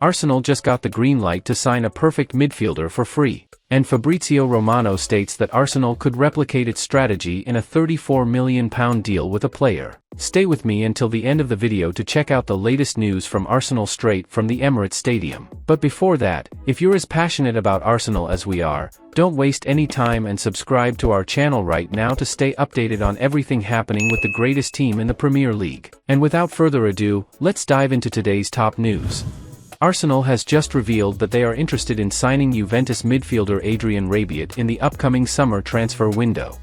Arsenal just got the green light to sign a perfect midfielder for free, and Fabrizio Romano states that Arsenal could replicate its strategy in a £34 million deal with a player. Stay with me until the end of the video to check out the latest news from Arsenal straight from the Emirates Stadium. But before that, if you're as passionate about Arsenal as we are, don't waste any time and subscribe to our channel right now to stay updated on everything happening with the greatest team in the Premier League. And without further ado, let's dive into today's top news. Arsenal has just revealed that they are interested in signing Juventus midfielder Adrien Rabiot in the upcoming summer transfer window.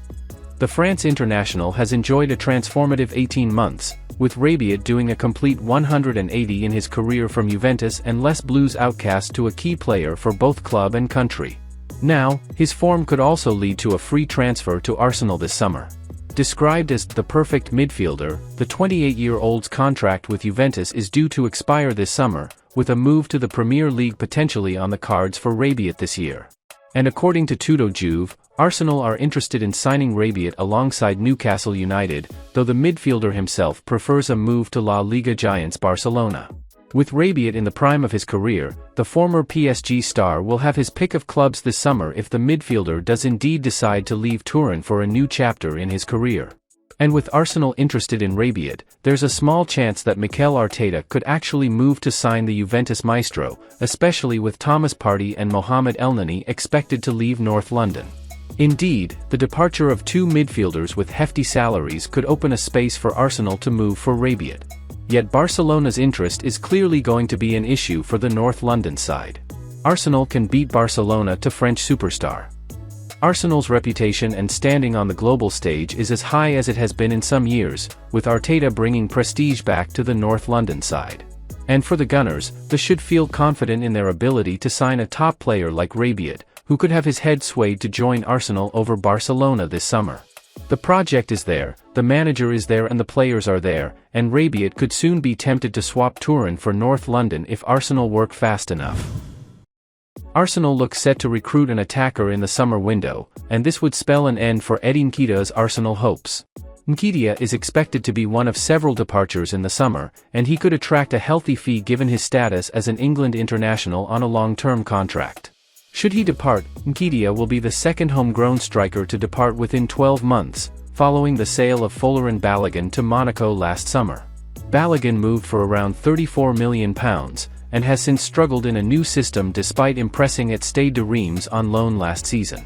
The France international has enjoyed a transformative 18 months, with Rabiot doing a complete 180 in his career from Juventus and Les Bleus outcast to a key player for both club and country. Now, his form could also lead to a free transfer to Arsenal this summer. Described as the perfect midfielder, the 28-year-old's contract with Juventus is due to expire this summer, with a move to the Premier League potentially on the cards for Rabiot this year. And according to Tutto Juve, Arsenal are interested in signing Rabiot alongside Newcastle United, though the midfielder himself prefers a move to La Liga giants Barcelona. With Rabiot in the prime of his career, the former PSG star will have his pick of clubs this summer if the midfielder does indeed decide to leave Turin for a new chapter in his career. And with Arsenal interested in Rabiot, there's a small chance that Mikel Arteta could actually move to sign the Juventus maestro, especially with Thomas Partey and Mohamed Elneny expected to leave North London. Indeed, the departure of two midfielders with hefty salaries could open a space for Arsenal to move for Rabiot. Yet Barcelona's interest is clearly going to be an issue for the North London side. Arsenal can beat Barcelona to French superstar. Arsenal's reputation and standing on the global stage is as high as it has been in some years, with Arteta bringing prestige back to the North London side. And for the Gunners, they should feel confident in their ability to sign a top player like Rabiot, who could have his head swayed to join Arsenal over Barcelona this summer. The project is there, the manager is there and the players are there, and Rabiot could soon be tempted to swap Turin for North London if Arsenal work fast enough. Arsenal look set to recruit an attacker in the summer window, and this would spell an end for Eddie Nketiah's Arsenal hopes. Nketiah is expected to be one of several departures in the summer, and he could attract a healthy fee given his status as an England international on a long-term contract. Should he depart, Nketiah will be the second homegrown striker to depart within 12 months, following the sale of Folarin Balogun to Monaco last summer. Balogun moved for around £34 million, and has since struggled in a new system despite impressing at Stade de Reims on loan last season.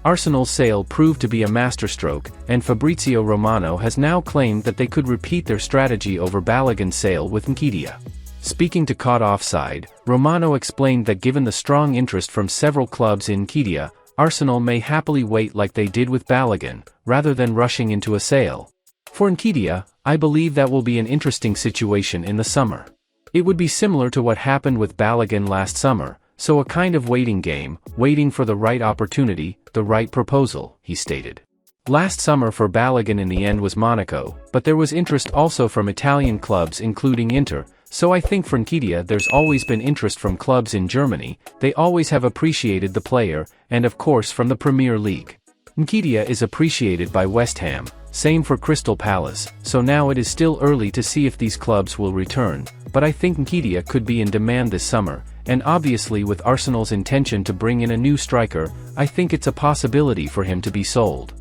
Arsenal's sale proved to be a masterstroke, and Fabrizio Romano has now claimed that they could repeat their strategy over Balogun's sale with Nketiah. Speaking to Caught Offside, Romano explained that given the strong interest from several clubs in Nketiah, Arsenal may happily wait like they did with Balogun, rather than rushing into a sale. For Nketiah, I believe that will be an interesting situation in the summer. It would be similar to what happened with Balogun last summer, so a kind of waiting game, waiting for the right opportunity, the right proposal, he stated. Last summer for Balogun in the end was Monaco, but there was interest also from Italian clubs including Inter, so I think for Nketiah there's always been interest from clubs in Germany, they always have appreciated the player, and of course from the Premier League. Nketiah is appreciated by West Ham, same for Crystal Palace, so now it is still early to see if these clubs will return, but I think Nketiah could be in demand this summer, and obviously with Arsenal's intention to bring in a new striker, I think it's a possibility for him to be sold.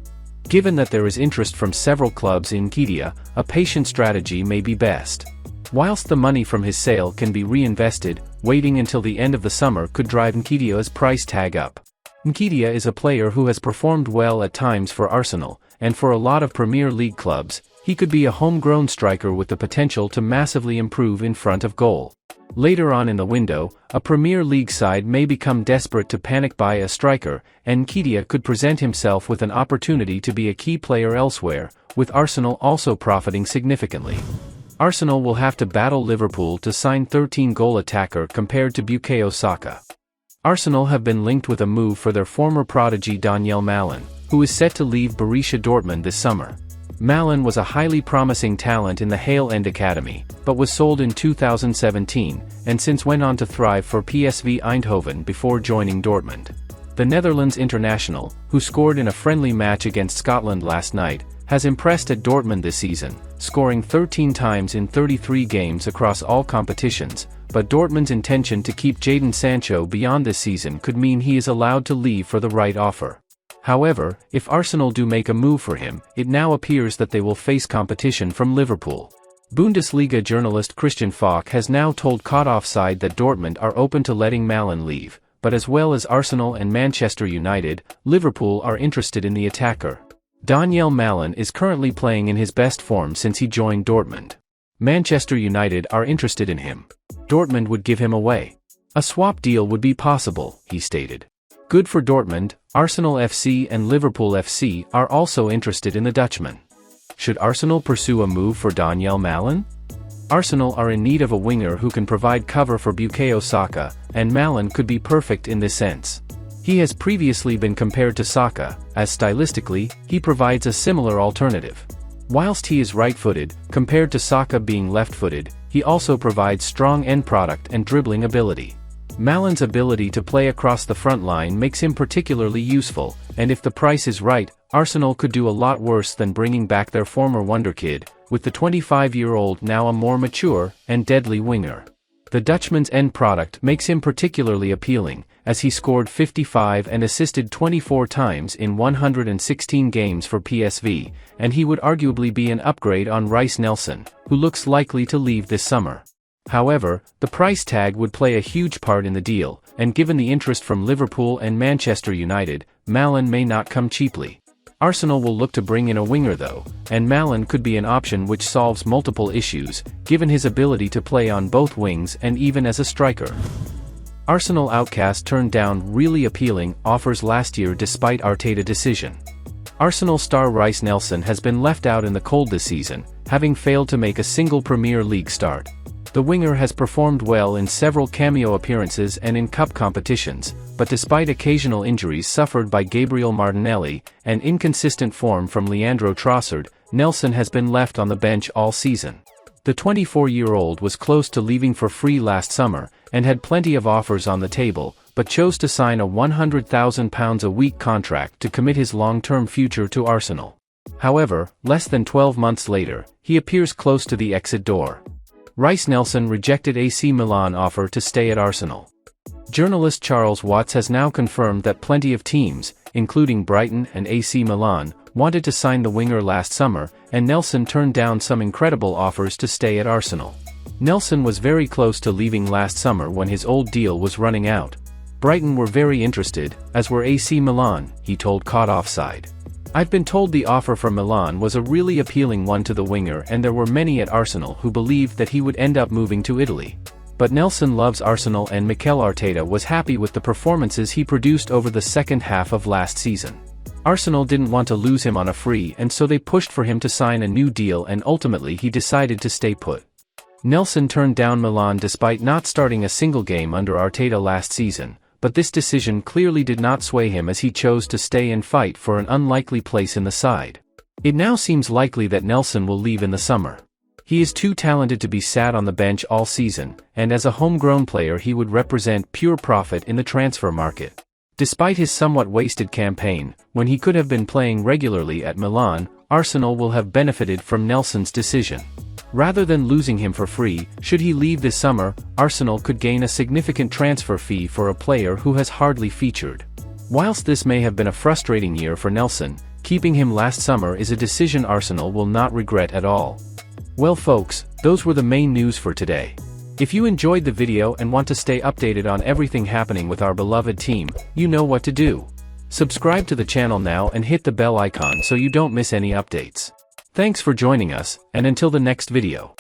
Given that there is interest from several clubs in Nketiah, a patient strategy may be best. Whilst the money from his sale can be reinvested, waiting until the end of the summer could drive Nketiah's price tag up. Nketiah is a player who has performed well at times for Arsenal, and for a lot of Premier League clubs, he could be a homegrown striker with the potential to massively improve in front of goal. Later on in the window, a Premier League side may become desperate to panic buy a striker, and Nketiah could present himself with an opportunity to be a key player elsewhere, with Arsenal also profiting significantly. Arsenal will have to battle Liverpool to sign 13-goal attacker compared to Bukayo Saka. Arsenal have been linked with a move for their former prodigy Daniel Malin, who is set to leave Borussia Dortmund this summer. Malin was a highly promising talent in the Hale End Academy, but was sold in 2017, and since went on to thrive for PSV Eindhoven before joining Dortmund. The Netherlands international, who scored in a friendly match against Scotland last night, has impressed at Dortmund this season, scoring 13 times in 33 games across all competitions, but Dortmund's intention to keep Jadon Sancho beyond this season could mean he is allowed to leave for the right offer. However, if Arsenal do make a move for him, it now appears that they will face competition from Liverpool. Bundesliga journalist Christian Falk has now told Caught Offside that Dortmund are open to letting Malen leave, but as well as Arsenal and Manchester United, Liverpool are interested in the attacker. Daniel Malen is currently playing in his best form since he joined Dortmund. Manchester United are interested in him. Dortmund would give him away. A swap deal would be possible, he stated. Good for Dortmund, Arsenal FC and Liverpool FC are also interested in the Dutchman. Should Arsenal pursue a move for Daniel Malen? Arsenal are in need of a winger who can provide cover for Bukayo Saka, and Malen could be perfect in this sense. He has previously been compared to Saka, as stylistically, he provides a similar alternative. Whilst he is right-footed, compared to Saka being left-footed, he also provides strong end product and dribbling ability. Malen's ability to play across the front line makes him particularly useful, and if the price is right, Arsenal could do a lot worse than bringing back their former wonderkid, with the 25-year-old now a more mature and deadly winger. The Dutchman's end product makes him particularly appealing, as he scored 55 and assisted 24 times in 116 games for PSV, and he would arguably be an upgrade on Reiss Nelson, who looks likely to leave this summer. However, the price tag would play a huge part in the deal, and given the interest from Liverpool and Manchester United, Malen may not come cheaply. Arsenal will look to bring in a winger though, and Malen could be an option which solves multiple issues, given his ability to play on both wings and even as a striker. Arsenal Outcast turned down really appealing offers last year despite Arteta's decision. Arsenal star Reiss Nelson has been left out in the cold this season, having failed to make a single Premier League start. The winger has performed well in several cameo appearances and in cup competitions, but despite occasional injuries suffered by Gabriel Martinelli and inconsistent form from Leandro Trossard, Nelson has been left on the bench all season. The 24-year-old was close to leaving for free last summer and had plenty of offers on the table, but chose to sign a £100,000 a week contract to commit his long-term future to Arsenal. However, less than 12 months later, he appears close to the exit door. Reiss Nelson rejected AC Milan offer to stay at Arsenal. Journalist Charles Watts has now confirmed that plenty of teams, including Brighton and AC Milan, wanted to sign the winger last summer, and Nelson turned down some incredible offers to stay at Arsenal. Nelson was very close to leaving last summer when his old deal was running out. Brighton were very interested, as were AC Milan, he told Caught Offside. I've been told the offer from Milan was a really appealing one to the winger, and there were many at Arsenal who believed that he would end up moving to Italy. But Nelson loves Arsenal, and Mikel Arteta was happy with the performances he produced over the second half of last season. Arsenal didn't want to lose him on a free, and so they pushed for him to sign a new deal, and ultimately he decided to stay put. Nelson turned down Milan despite not starting a single game under Arteta last season, but this decision clearly did not sway him as he chose to stay and fight for an unlikely place in the side. It now seems likely that Nelson will leave in the summer. He is too talented to be sat on the bench all season, and as a homegrown player he would represent pure profit in the transfer market. Despite his somewhat wasted campaign, when he could have been playing regularly at Milan, Arsenal will have benefited from Nelson's decision. Rather than losing him for free, should he leave this summer, Arsenal could gain a significant transfer fee for a player who has hardly featured. Whilst this may have been a frustrating year for Nelson, keeping him last summer is a decision Arsenal will not regret at all. Well folks, those were the main news for today. If you enjoyed the video and want to stay updated on everything happening with our beloved team, you know what to do. Subscribe to the channel now and hit the bell icon so you don't miss any updates. Thanks for joining us, and until the next video.